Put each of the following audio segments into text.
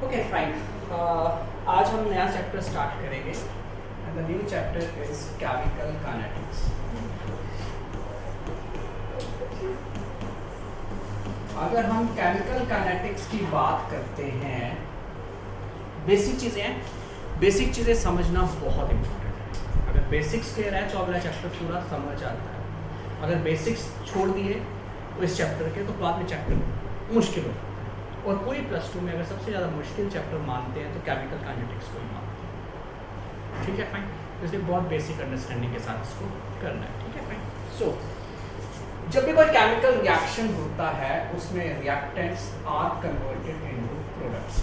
Okay fine. आज हम नया चैप्टर स्टार्ट करेंगे and the new chapter is chemical kinetics. अगर हम केमिकल काइनेटिक्स की बात करते हैं, बेसिक चीज़ें समझना बहुत इम्पोर्टेंट है। अगर बेसिक्स क्लियर है तो अगला चैप्टर पूरा समझ आता है। अगर बेसिक्स छोड़ दिए तो इस चैप्टर के, तो बाद में चैप्टर मुश्किल हो जाता है। और पूरी +2 में अगर सबसे ज़्यादा मुश्किल चैप्टर मानते हैं तो केमिकल काइनेटिक्स को ही मानते हैं। ठीक है फाइन, इसलिए बहुत बेसिक अंडरस्टैंडिंग के साथ इसको करना है। ठीक है फाइन। सो जब भी कोई केमिकल रिएक्शन होता है उसमें reactants are converted into products.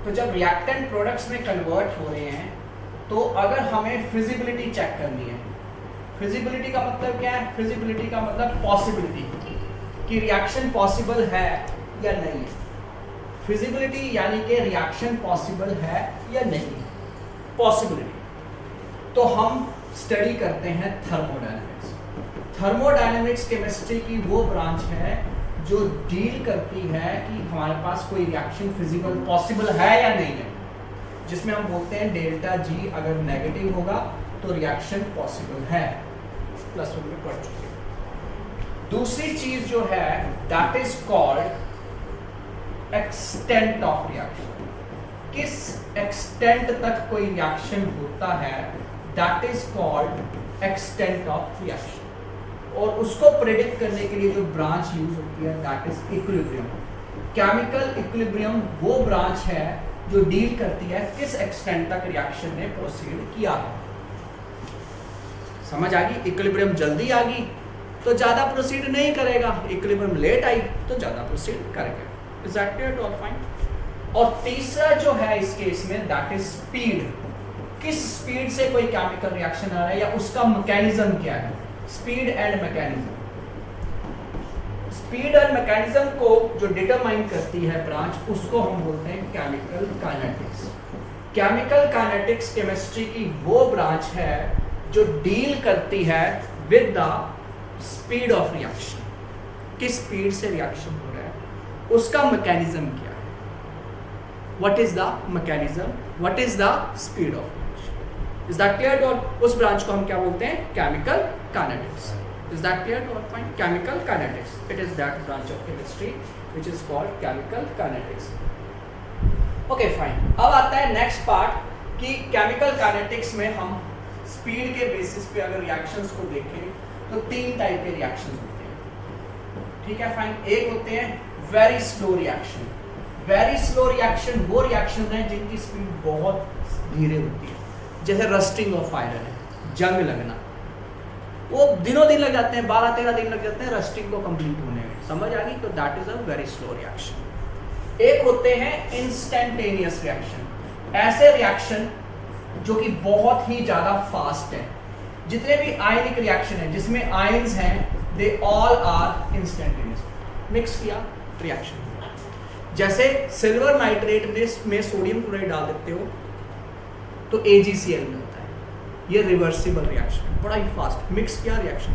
तो जब रिएक्टेंट प्रोडक्ट्स में कन्वर्ट हो रहे हैं तो अगर हमें फिजिबिलिटी चेक करनी है, फिजिबिलिटी का मतलब क्या है? फिजिबिलिटी का मतलब पॉसिबिलिटी कि रिएक्शन पॉसिबल है या नहीं है। फिजिबिलिटी यानी कि रिएक्शन पॉसिबल है या नहीं, पॉसिबिलिटी। तो हम स्टडी करते हैं थर्मोडायनेमिक्स। थर्मोडायनेमिक्स केमिस्ट्री की वो ब्रांच है जो डील करती है कि हमारे पास कोई रिएक्शन फिजिबल पॉसिबल है या नहीं है, जिसमें हम बोलते हैं डेल्टा जी अगर नेगेटिव होगा तो रिएक्शन पॉसिबल है। +1 में पढ़ चुके हैं। दूसरी चीज जो है that is called extent of reaction. किस एक्सटेंट तक कोई रिएक्शन होता है that is called extent of reaction. और उसको प्रेडिक्ट करने के लिए जो ब्रांच यूज होती है that is equilibrium. Chemical equilibrium वो ब्रांच है जो डील करती है किस एक्सटेंट तक रिएक्शन ने प्रोसीड किया है। समझ आ गई? इक्विलिब्रियम जल्दी आ गई तो ज्यादा प्रोसीड नहीं करेगा, इक्विलिब्रियम लेट आई तो ज्यादा प्रोसीड करेगा। Is that clear to all? Fine. और तीसरा जो है इस केस में दैट इज स्पीड। किस स्पीड से कोई केमिकल रिएक्शन आ रहा है या उसका मैकेनिज्म क्या है? Speed and mechanism. Speed and mechanism को जो डिटरमाइन करती है ब्रांच, उसको हम बोलते हैं chemical kinetics. Chemical kinetics chemistry की वो ब्रांच है जो डील करती है with the speed of reaction. किस स्पीड से रिएक्शन हो रहा है, उसका मैकेनिज्म क्या है, what is the mechanism, what is the speed of reaction. Is that clear? और उस ब्रांच को हम क्या बोलते हैं? Chemical kinetics. Is that clear to all? Fine. Chemical kinetics, it is that branch of chemistry which is called chemical kinetics. Okay fine. अब आता है नेक्स्ट पार्ट कि केमिकल काइनेटिक्स में हम स्पीड के बेसिस पे अगर रिएक्शंस को देखें तो 3 टाइप के रिएक्शंस होते हैं। ठीक है फाइन। एक होते हैं very slow reaction. Very slow reaction वो रिएक्शन है जिनकी स्पीड बहुत धीरे होती है, जैसे रस्टिंग ऑफ आयरन है, जंग लगना, वो दिनों दिन लग जाते हैं, 12-13 दिन लग जाते हैं रस्टिंग को कंप्लीट होने में। समझ आ गई? तो that is a very slow reaction. एक होते हैं इंस्टेंटेनियस रिएक्शन। ऐसे रिएक्शन जो कि बहुत ही ज्यादा फास्ट है। जितने भी आयनिक रिएक्शन है जिसमें आयंस हैं they all are instantaneous. Mix किया रिएक्शन, जैसे सिल्वर नाइट्रेट में सोडियम क्लोराइड डाल देते हो तो AgCl में होता है। ये रिवर्सिबल रिएक्शन है, बड़ा ही फास्ट। मिक्स किया रिएक्शन।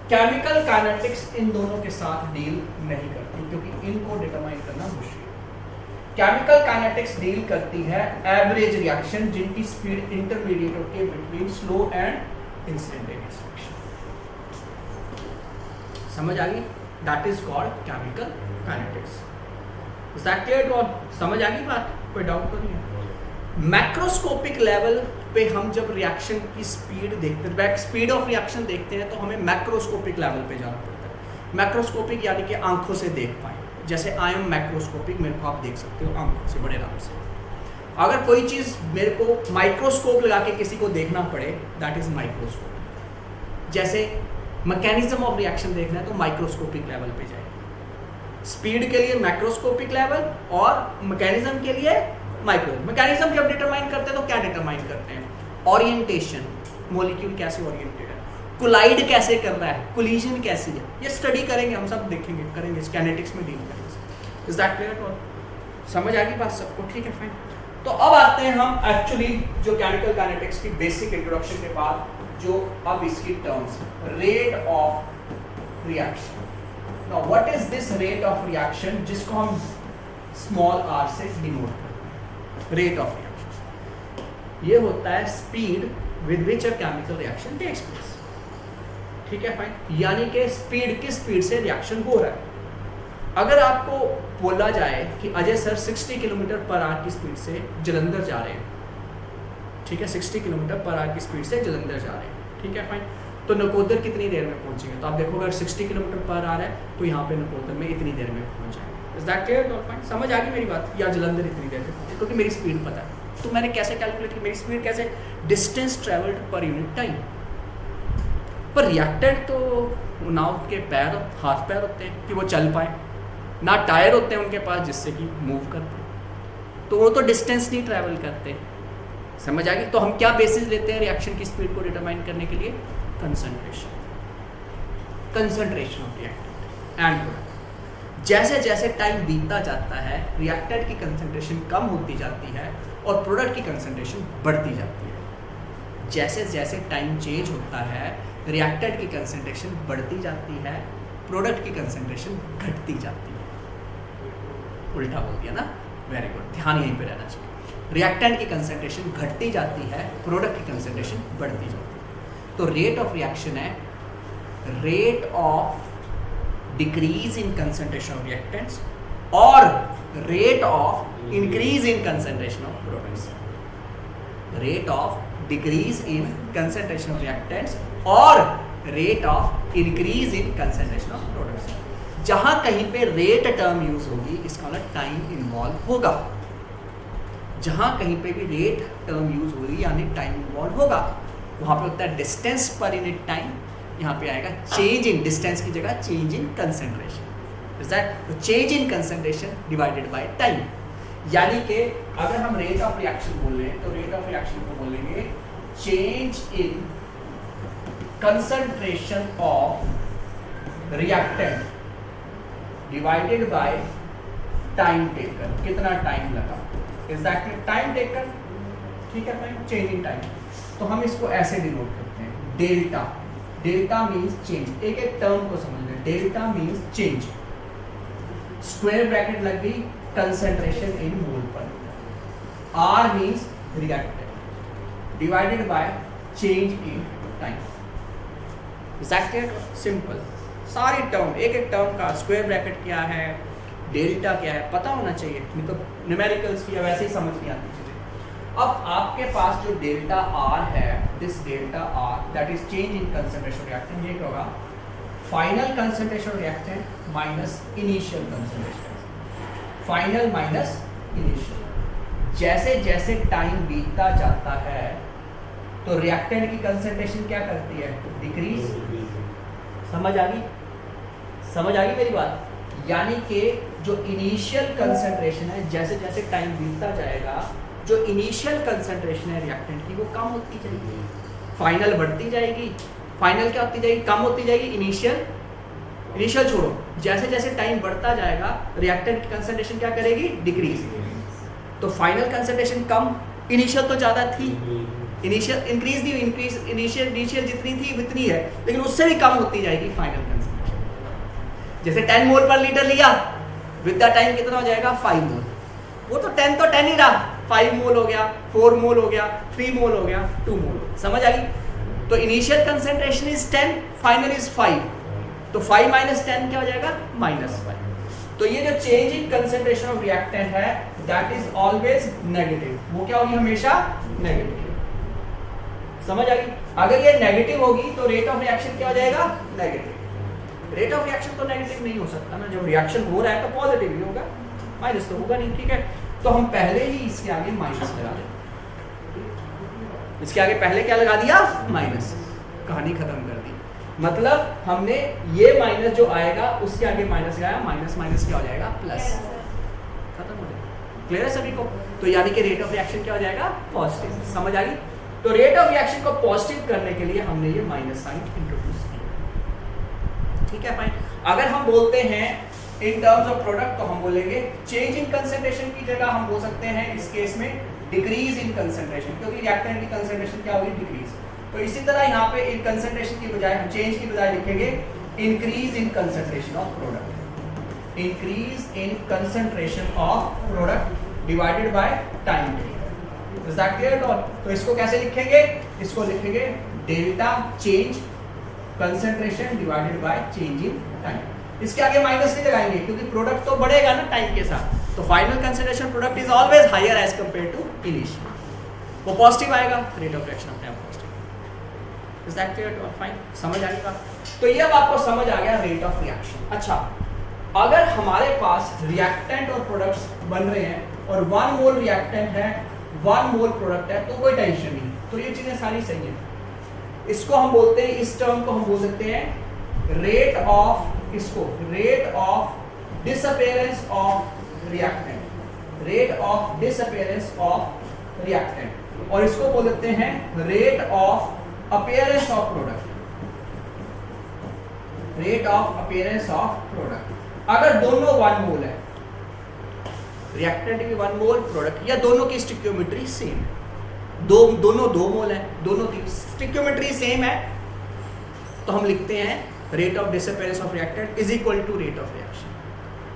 केमिकल काइनेटिक्स इन दोनों के साथ डील नहीं करती क्योंकि इनको डिटरमाइन करना मुश्किल है। केमिकल काइनेटिक्स डील करती है एवरेज रिएक्शन जिनकी स्पीड इंटरमीडिएट होती है between slow and instantaneous reaction. समझ आ गई? That is called chemical kinetics. Is that clear to all? समझ आ गई बात? कोई डाउट तो नहीं है? मैक्रोस्कोपिक लेवल पे हम जब रिएक्शन की स्पीड देखते हैं, स्पीड ऑफ रिएक्शन देखते हैं, तो हमें मैक्रोस्कोपिक लेवल पे जाना पड़ता है। मैक्रोस्कोपिक यानी कि आंखों से देख पाए, जैसे आई एम मैक्रोस्कोपिक, मेरे को आप देख सकते हो आंखों से बड़े आराम से। अगर कोई चीज़ मेरे को माइक्रोस्कोप लगा के किसी को देखना पड़े दैट इज माइक्रोस्कोप। जैसे मैकेनिज्म ऑफ रिएक्शन देखना है तो माइक्रोस्कोपिक लेवल पे जाए। स्पीड के लिए मैक्रोस्कोपिक लेवल और मैकेनिज्म के लिए माइक्रो। मैकेनिज्म जब डिटरमाइन करते हैं तो क्या डिटरमाइन करते हैं? ओरिएंटेशन, मॉलिक्यूल कैसे ओरिएंटेड है, कोलाइड कैसे कर रहा है, कोलिजन कैसी है, ये स्टडी करेंगे, हम सब देखेंगे, करेंगे, काइनेटिक्स में डील करेंगे। Is that clear to? समझ आ गई बात सबको? ठीक है फाइन। तो अब आते हैं हम एक्चुअली जो केमिकल काइनेटिक्स की बेसिक इंट्रोडक्शन के बाद जो अब इसकी terms, rate of reaction. Now what is this rate of reaction जिसको हम स्मॉल आर से डिनोट करते हैं, रेट ऑफ रिएक्शन। ये होता है speed with which a chemical reaction takes place. ठीक है फाइन, यानी कि स्पीड, किस स्पीड से रिएक्शन हो रहा है। अगर आपको बोला जाए कि Ajay sir 60 kilometre per hour की स्पीड से जलंधर जा रहे हैं, ठीक है, 60 किलोमीटर पर आवर की स्पीड से जलंधर जा रहे हैं, ठीक है फाइन, तो नकोदर कितनी देर में पहुंचेंगे? तो आप देखोगे अगर 60 किलोमीटर पर आ रहा है तो यहाँ पे नकोदर में इतनी देर में पहुंच जाएंगे। Is that clear? फाइन, समझ आ गई मेरी बात? या जलंधर इतनी देर में पहुंचे, क्योंकि मेरी स्पीड पता है। तो मैंने कैसे कैलकुलेट की मेरी स्पीड? कैसे? Distance travelled per unit time. पर रिएक्टेंट तो ना उनके पैर, हाथ पैर होते हैं कि वो चल पाए, ना टायर होते हैं उनके पास जिससे कि मूव करते, तो वो तो डिस्टेंस नहीं ट्रैवल करते। समझ आ गई? तो हम क्या बेसिस लेते हैं रिएक्शन की स्पीड को डिटरमाइन करने के लिए? Concentration, concentration of reactant and product. जैसे जैसे टाइम बीतता जाता है रिएक्टेंट की कंसंट्रेशन कम होती जाती है और प्रोडक्ट की कंसंट्रेशन बढ़ती जाती है। जैसे जैसे टाइम चेंज होता है रिएक्टेंट की कंसंट्रेशन बढ़ती जाती है, प्रोडक्ट की कंसंट्रेशन घटती जाती है। उल्टा बोल दिया ना? वेरी गुड, ध्यान यहीं पे रहना चाहिए। रिएक्टेंट की कंसंट्रेशन घटती जाती है, प्रोडक्ट की कंसंट्रेशन बढ़ती जाती है। तो रेट ऑफ रिएक्शन है rate of decrease in concentration of reactants और rate of increase in concentration of products. Rate of decrease in concentration of reactants और rate of increase in concentration of products. जहां कहीं पे rate term use होगी इसका मतलब time involve होगा। जहां कहीं पे भी रेट टर्म यूज होगी यानी टाइम इन्वॉल्व होगा, वहां पे होता है डिस्टेंस पर यूनिट टाइम, यहाँ पे आएगा चेंज इन, डिस्टेंस की जगह change in concentration. Is that? तो change in concentration divided by time. यानी कि अगर हम रेट ऑफ रिएक्शन बोल रहे हैं तो रेट ऑफ रिएक्शन को बोलेंगे change in concentration of reactant divided by time taken. कितना टाइम लगा? Exactly time taken. ठीक है फाइन, चेंज इन टाइम। तो हम इसको ऐसे डिनोट करते हैं, डेल्टा। Delta means change. एक एक टर्म को समझ लें। Delta means change, square bracket लग गई, कंसंट्रेशन इन मोल पर। R means reactant divided by change in time. Exactly simple. सारी टर्म, एक एक टर्म का स्क्वायर ब्रैकेट क्या है, डेल्टा क्या है, पता होना चाहिए, नहीं तो न्यूमेरिकल्स की वैसे ही समझ नहीं आती चीजें। अब आपके पास जो डेल्टा आर है, this delta R that is change in concentration reactant, ये क्या होगा? Final concentration reactant minus initial concentration. Final minus initial. जैसे जैसे टाइम बीतता जाता है तो रिएक्टेंट की कंसंट्रेशन क्या करती है? डिक्रीज। समझ आ गई? समझ आ गई मेरी बात? यानी कि जो इनिशियल कंसंट्रेशन है, जैसे जैसे टाइम बीतता जाएगा जो इनिशियल कंसंट्रेशन है रिएक्टेंट की वो कम होती जाएगी, फाइनल बढ़ती जाएगी। फाइनल क्या होती जाएगी? कम होती जाएगी। इनिशियल छोड़ो, जैसे जैसे टाइम बढ़ता जाएगा रिएक्टेंट की कंसंट्रेशन क्या करेगी? डिक्रीज। तो फाइनल कंसंट्रेशन कम, इनिशियल तो ज़्यादा थी, इनिशियल इंक्रीज नहीं, इंक्रीज इनिशियल जितनी थी उतनी है, लेकिन उससे भी कम होती जाएगी फाइनल कंसंट्रेशन। जैसे 10 मोल पर लीटर लिया, विद द टाइम कितना हो जाएगा? 5 मोल। वो तो 10 तो 10 ही रहा, 5 मोल हो गया, 4 मोल हो गया, 3 मोल हो गया, 2 मोल। समझ आ गई? तो initial concentration is 10, final is 5, तो 5 माइनस 10 क्या हो जाएगा? -5। तो ये जो change in concentration of reactant है दैट इज ऑलवेज नेगेटिव। वो क्या होगी? हमेशा नेगेटिव। समझ आ गई? अगर ये नेगेटिव होगी तो रेट ऑफ रिएक्शन क्या हो जाएगा? नेगेटिव। रेट ऑफ रिएक्शन तो नेगेटिव नहीं हो सकता ना, जब रिएक्शन हो रहा है तो पॉजिटिव ही होगा, माइनस तो होगा नहीं। ठीक है, तो हम पहले ही इसके आगे माइनस लगा दें। इसके आगे पहले क्या लगा दिया? माइनस। कहानी खत्म कर दी। मतलब हमने ये माइनस जो आएगा उसके आगे माइनस लगाया, माइनस माइनस क्या हो जाएगा? प्लस। खत्म हो जाएगा। क्लियर है सभी को? तो यानी कि रेट ऑफ रिएक्शन क्या हो जाएगा? पॉजिटिव। समझ आ गई? तो रेट ऑफ रिएक्शन को पॉजिटिव करने के लिए हमने ये माइनस साइन इंट्रोड्यूस किया। ठीक है फाइन। अगर हम बोलते हैं इन टर्म्स ऑफ प्रोडक्ट तो हम बोलेंगे चेंज इन कंसंट्रेशन की जगह हम बोल सकते हैं इस केस में डिक्रीज इन कंसंट्रेशन, क्योंकि रिएक्टेंट की कंसंट्रेशन क्या होगी? डिक्रीज। तो इसी तरह यहाँ पे इन कंसंट्रेशन की बजाय हम चेंज की बजाय लिखेंगे increase in concentration of product. Increase in concentration of product divided by time. Is that clear? तो इसको कैसे लिखेंगे? इसको लिखेंगे delta change concentration divided by change in time. इसके आगे माइनस नहीं लगाएंगे क्योंकि प्रोडक्ट तो बढ़ेगा ना टाइम के साथ, तो final concentration product is always higher as compare to initial, वो पॉजिटिव आएगा, रेट ऑफ रिएक्शन अपने आप positive. Is that clear? Fine, समझ आ गया? तो ये अब आपको समझ आ गया रेट ऑफ रिएक्शन। अच्छा, अगर हमारे पास रिएक्टेंट और प्रोडक्ट्स बन रहे हैं और 1 मोल रिएक्टेंट है 1 मोल प्रोडक्ट है तो कोई टेंशन नहीं, तो ये चीजें सारी सही है। इसको हम बोलते हैं, इस टर्म को हम बोल सकते हैं रेट ऑफ, इसको rate of disappearance of reactant, rate of disappearance of reactant, और इसको बोल सकते हैं rate of appearance of product, rate of appearance of product. अगर दोनों 1 मोल है, रिएक्टेंट भी 1 मोल प्रोडक्ट, या दोनों की स्टिक्योमेट्री सेम है, दोनों 2 मोल है, दोनों की स्टिक्योमेट्री सेम है, तो हम लिखते हैं rate of disappearance of reactant is equal to rate of reaction,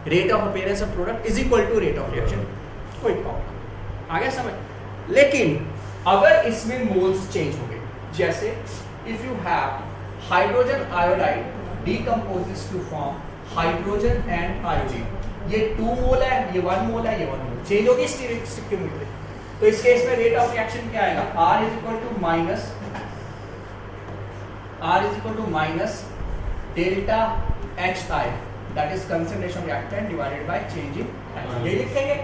rate of appearance of product is equal to rate of reaction. कोई प्रॉब्लम? आगे समझ? लेकिन अगर इसमें मोल्स चेंज हो गए, जैसे if you have hydrogen iodide decomposes to form hydrogen and iodine, ये 2 मोल है, ये 1 मोल है, ये 1 मोल, चेंज होगी स्टिक्योमेट्री, तो इस केस में रेट ऑफ रिएक्शन क्या आएगा? R is equal to minus delta HI, that is concentration reactant divided by change in time, ये लिखेंगे।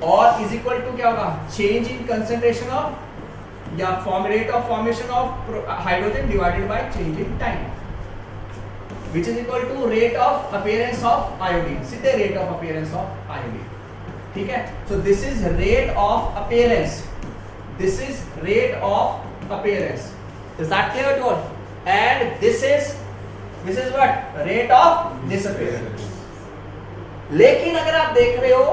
और इज इक्वल टू क्या होगा? चेंज इन कंसंट्रेशन ऑफ या rate of formation of hydrogen divided by change in time, which is equal to rate of appearance of iodine, सीधे rate of appearance of iodine, ठीक है? So this is rate of appearance, this is rate of appearance, is that clear to all? And this is what? Rate of disappearance। लेकिन अगर आप देख रहे हो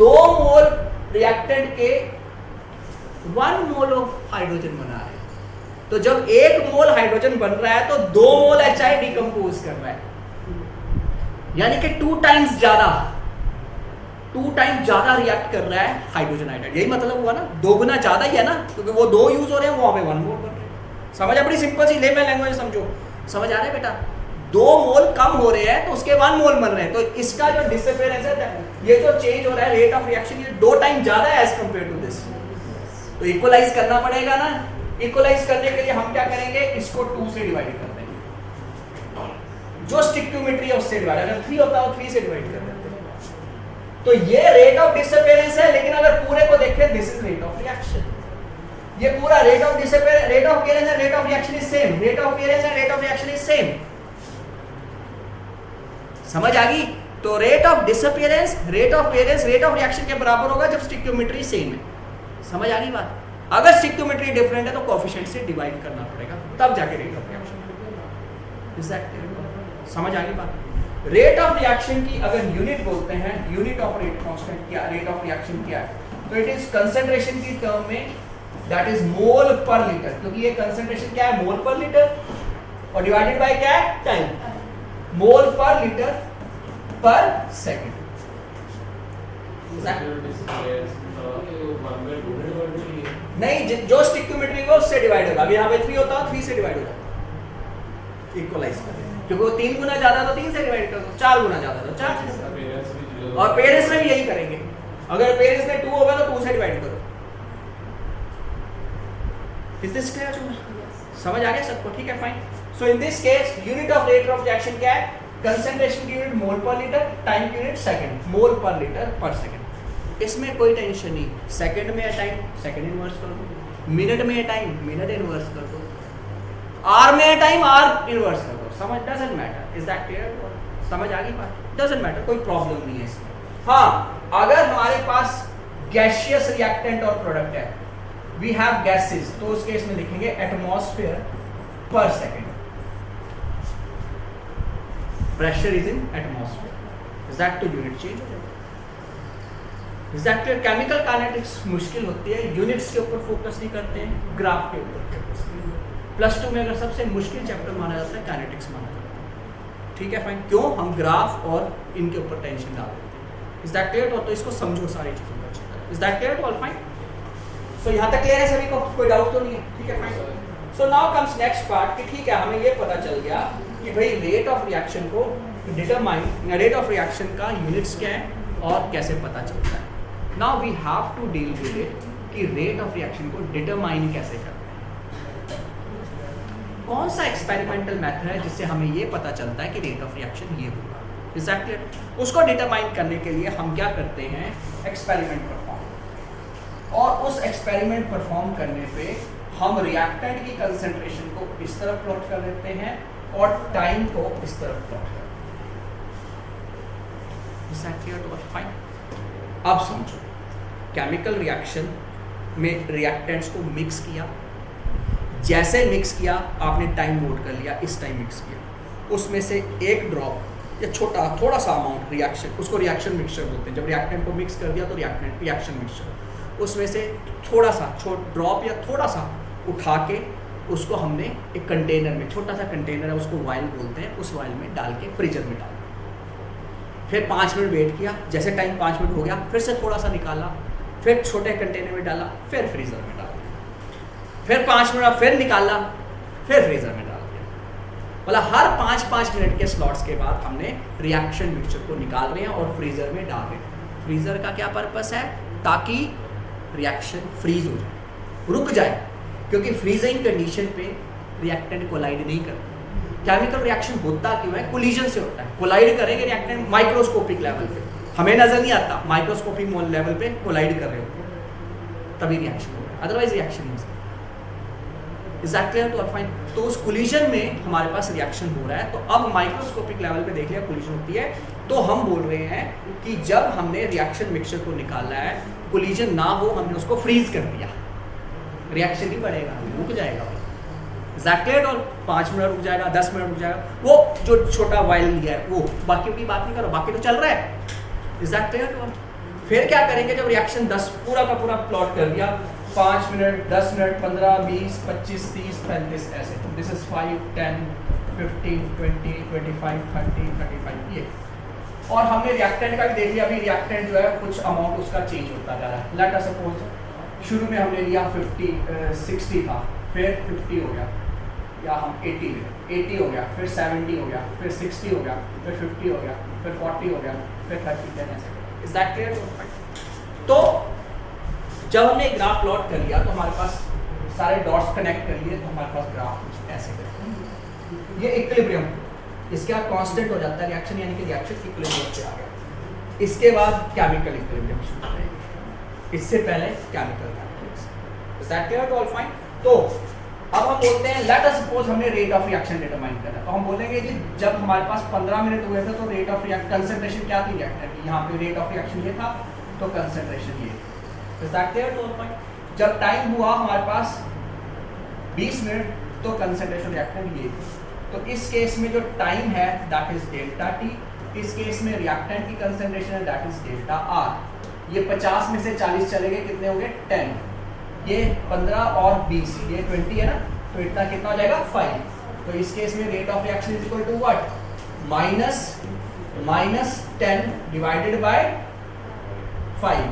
2 मोल reactant के 1 मोल ऑफ हाइड्रोजन बना रहे हैं, तो जब 1 मोल हाइड्रोजन बन रहा है तो 2 मोल HI डिकम्पोज कर रहा है, यानी कि 2 टाइम्स ज्यादा रिएक्ट कर रहा है हाइड्रोजन आयोडाइड। यही मतलब हुआ ना, 2 गुना ज्यादा ही है ना, क्योंकि वो 2 यूज हो रहे हैं, वहां पे 1 मोल बन रहे हैं। समझ आ? बड़ी सिंपल सी लेमन लैंग्वेज समझो, समझ आ रहा है बेटा? 2 मोल कम हो रहे हैं तो उसके 1 मोल बन रहे हैं, तो इसका जो डिसअपीयरेंस है, ये जो चेंज हो रहा है रेट ऑफ रिएक्शन, ये 2 टाइम ज्यादा है एज कंपेयर टू दिस, तो इक्वलाइज करना पड़ेगा ना। इक्वलाइज करने के लिए हम क्या करेंगे? इसको 2 से डिवाइड कर देंगे, जो स्टिक्योमेट्री है उससे डिवाइड, अगर 3 होता है 3 से डिवाइड कर देते हैं, तो ये रेट ऑफ डिसअपीयरेंस है। लेकिन अगर पूरे को देखें, this is rate of reaction, ये पूरा rate of disappearance, rate of appearance and rate of reaction is same, rate of appearance and rate of reaction is same. समझ आ गई? तो rate of disappearance, rate of appearance, rate of reaction के बराबर होगा जब स्टिक्योमेट्री सेम है। समझ आ गई बात? अगर स्टिक्योमेट्री डिफरेंट है तो कोएफिशिएंट से डिवाइड करना पड़ेगा, तब जाके रेट ऑफ रिएक्शन। समझ आ गई बात? रेट ऑफ रिएक्शन की अगर यूनिट बोलते हैं, यूनिट ऑफ रेट कांस्टेंट क्या, रेट ऑफ रिएक्शन क्या है, तो इट इज कंसंट्रेशन की टर्म में, दैट इज मोल पर लीटर, क्योंकि ये कंसंट्रेशन क्या है? मोल पर लीटर, और डिवाइडेड बाय क्या है? टाइम, मोल पर लीटर पर सेकंड। नहीं, जो स्टिक्योमेट्री को उससे डिवाइड होगा, अभी यहाँ पे 3 होता है, 3 से डिवाइड होगा, इक्वलाइज कर, क्योंकि वो 3 गुना ज्यादा तो 3 से डिवाइड कर दो, 4 गुना ज्यादा तो 4 से, और पेरेंट्स में भी यही करेंगे, अगर पेरेंट्स में 2 होगा तो 2 से डिवाइड करो। Is this clear? समझ आ गया सबको? ठीक है, fine. So in this case unit of rate of reaction क्या है? कंसंट्रेशन की यूनिट मोल पर लीटर, टाइम की यूनिट सेकंड, मोल पर लीटर पर सेकंड। इसमें कोई टेंशन नहीं, सेकंड में है टाइम, सेकंड इनवर्स कर दो, मिनट में है टाइम, मिनट इनवर्स कर दो, आर में है टाइम, आर इनवर्स कर दो, समझ, doesn't matter. Is that clear? समझ आ गई बात? डजंट मैटर, कोई प्रॉब्लम नहीं है इसमें। हाँ, अगर हमारे पास गैसियस रिएक्टेंट और प्रोडक्ट है, वी हैव गैसेस, तो उस केस में लिखेंगे एटमॉस्फेयर पर second, pressure is in atmosphere. Is that? तो यूनिट चेंज हो जाएगा। Is that clear? Chemical kinetics मुश्किल होती है, यूनिट्स के ऊपर फोकस नहीं करते हैं, ग्राफ के ऊपर फोकस करते हैं। +2 में अगर सबसे मुश्किल चैप्टर माना जाता है काइनेटिक्स माना जाता है, ठीक है फाइन, क्यों हम ग्राफ और इनके ऊपर टेंशन डाल देते हैं। Is that clear? तो इसको समझो सारी चीज़ों को अच्छी तरह। Is that clear to all? Fine. So यहाँ तक क्लियर है सभी को, कोई डाउट तो नहीं है? ठीक है fine. So now comes next part कि ठीक है हमें ये पता चल गया कि भाई रेट ऑफ रिएक्शन को डिटरमाइन, रेट ऑफ रिएक्शन का यूनिट्स क्या है और कैसे पता चलता है। Now we have to deal with it कि रेट ऑफ रिएक्शन को डिटरमाइन कैसे करते हैं, कौन सा एक्सपेरिमेंटल मेथड है जिससे हमें ये पता चलता है कि रेट ऑफ रिएक्शन ये होगा। Is that clear? उसको डिटरमाइन करने के लिए हम क्या करते हैं, एक्सपेरिमेंट परफॉर्म, और उस एक्सपेरिमेंट परफॉर्म करने पे हम रिएक्टेंट की कंसंट्रेशन को इस तरफ प्लॉट कर देते हैं और टाइम को इस तरफ प्लॉट कर देते हैं। अब समझो, केमिकल रिएक्शन में रिएक्टेंट्स को मिक्स किया, जैसे मिक्स किया आपने टाइम नोट कर लिया, इस टाइम मिक्स किया, उसमें से एक ड्रॉप या छोटा थोड़ा सा अमाउंट रिएक्शन, उसको रिएक्शन मिक्सचर बोलते हैं। जब रिएक्टेंट को मिक्स कर दिया तो रिएक्शन मिक्सचर, उसमें से थोड़ा सा ड्रॉप या थोड़ा सा उठा के उसको हमने एक कंटेनर में, छोटा सा कंटेनर है उसको वाइल बोलते हैं, उस वाइल में डाल के फ्रीजर में डाल, फिर 5 मिनट वेट किया, जैसे टाइम 5 मिनट हो गया फिर से थोड़ा सा निकाला, फिर छोटे कंटेनर में डाला, फिर फ्रीजर में डाल दिया, फिर 5 मिनट फिर निकाला, फिर फ्रीजर में डाल दिया। मतलब हर 5-5 मिनट के स्लॉट्स के बाद हमने रिएक्शन मिक्सचर को निकाल रहे हैं और फ्रीजर में डाल रहे हैं। फ्रीजर का क्या पर्पस है? ताकि रिएक्शन फ्रीज हो जाए, रुक जाए, क्योंकि फ्रीजिंग कंडीशन पे रिएक्टेंट कोलाइड नहीं करता। केमिकल रिएक्शन होता क्यों है? कोलिजन से होता है। कोलाइड करेंगे रिएक्टेंट माइक्रोस्कोपिक लेवल पे, हमें नजर नहीं आता, माइक्रोस्कोपिक लेवल पे कोलाइड कर रहे होते हैं, तभी रिएक्शन होगा, अदरवाइज रिएक्शन नहीं होता। Is that clear to all? Fine. तो उस कोलिजन में हमारे पास रिएक्शन हो रहा है, तो अब माइक्रोस्कोपिक लेवल पे देख लिया कोलिजन होती है, तो हम बोल रहे हैं कि जब हमने रिएक्शन मिक्सचर को निकाला है, कोलिजन ना हो, हमने उसको फ्रीज कर दिया, रिएक्शन नहीं बढ़ेगा, रुक जाएगा। Is that clear? और 5 मिनट रुक जाएगा, 10 मिनट रुक जाएगा, वो जो छोटा वाइल लिया है वो, बाकी की बात नहीं करो, बाकी तो चल रहा है। Is that clear? फिर क्या करेंगे, जब रिएक्शन 10 पूरा का पूरा प्लॉट कर दिया, 5 मिनट, 10 मिनट, 15, 20, 25, 30, 35 ऐसे, दिस इज 5, 10, 15, 20, 25, 30, 35 ये। और हमने रिएक्टेंट का भी देख लिया, अभी रिएक्टेंट जो है कुछ अमाउंट उसका चेंज होता जा रहा है। लेट अस सपोज शुरू में हमने लिया 60 था, फिर 50 हो गया, या हम 80 हो गया, फिर 70 हो गया, फिर 60 हो गया, फिर 50 हो गया, फिर 40 हो गया, फिर 30, 10 ऐसे। Is that clear? तो जब हमने ग्राफ प्लॉट कर लिया तो हमारे पास सारे डॉट्स कनेक्ट कर लिए, तो हमारे पास ग्राफ ऐसे करते, ये इक्विलिब्रियम, इसके बाद कांस्टेंट हो जाता है रिएक्शन, यानी कि रिएक्शन इक्विलिब्रियम पे आ गया। इसके बाद केमिकल इक्विलिब्रियम शुरू करेंगे, इससे पहले chemical calculus. Is that clear to all? Fine. तो अब हम बोलते हैं, लेट अस सपोज हमने रेट ऑफ रिएक्शन डिटरमाइन करना, तो हम बोलेंगे कि जब हमारे पास 15 मिनट हुए थे तो रेट ऑफ रिएक्शन कंसंट्रेशन क्या थी रिएक्टेंट की, यहाँ पे रेट ऑफ रिएक्शन ये था, तो कंसंट्रेशन ये। Is that clear to all? Fine. जब टाइम हुआ हमारे पास 20 मिनट, तो कंसंट्रेशन रिएक्टेंट ये, तो इस केस में जो टाइम है दैट इज डेल्टा टी, इस केस में रिएक्टेंट की कंसंट्रेशन है दैट इज डेल्टा आर। ये 50 में से 40 चले गए, कितने हो गए? 10, ये 15 और 20, ये 20 है ना, तो इतना कितना हो जाएगा? 5। तो इस केस में rate of reaction is equal to what? Minus 10 divided by 5,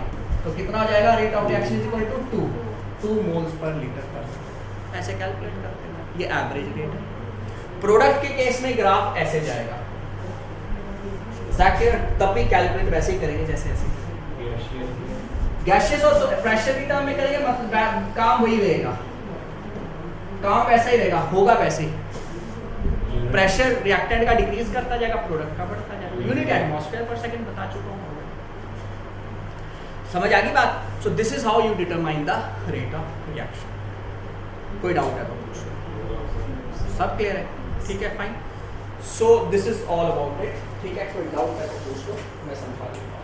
तो कितना हो जाएगा? Rate of reaction is equal to 2 moles पर लीटर पर। ऐसे कैलकुलेट करते हैं, ये एवरेज रेट है। प्रोडक्ट के केस में ग्राफ ऐसे जाएगा, तब भी कैलकुलेट वैसे ही करेंगे जैसे ऐसे गैसियस और प्रेशर की टर्म में करेंगे, मतलब काम वही रहेगा, काम वैसा ही रहेगा, होगा वैसे ही। प्रेशर रिएक्टेंट का डिक्रीज करता जाएगा, प्रोडक्ट का बढ़ता जाएगा। यूनिट एटमॉस्फेयर पर सेकंड बता चुका हूँ, समझ आ गई बात? So this is how you determine the rate of reaction. कोई डाउट है तो पूछो, सब क्लियर है? ठीक है, fine. So this is all about it. ठीक है, कोई डाउट है तो पूछ लो, मैं समझा दूंगा।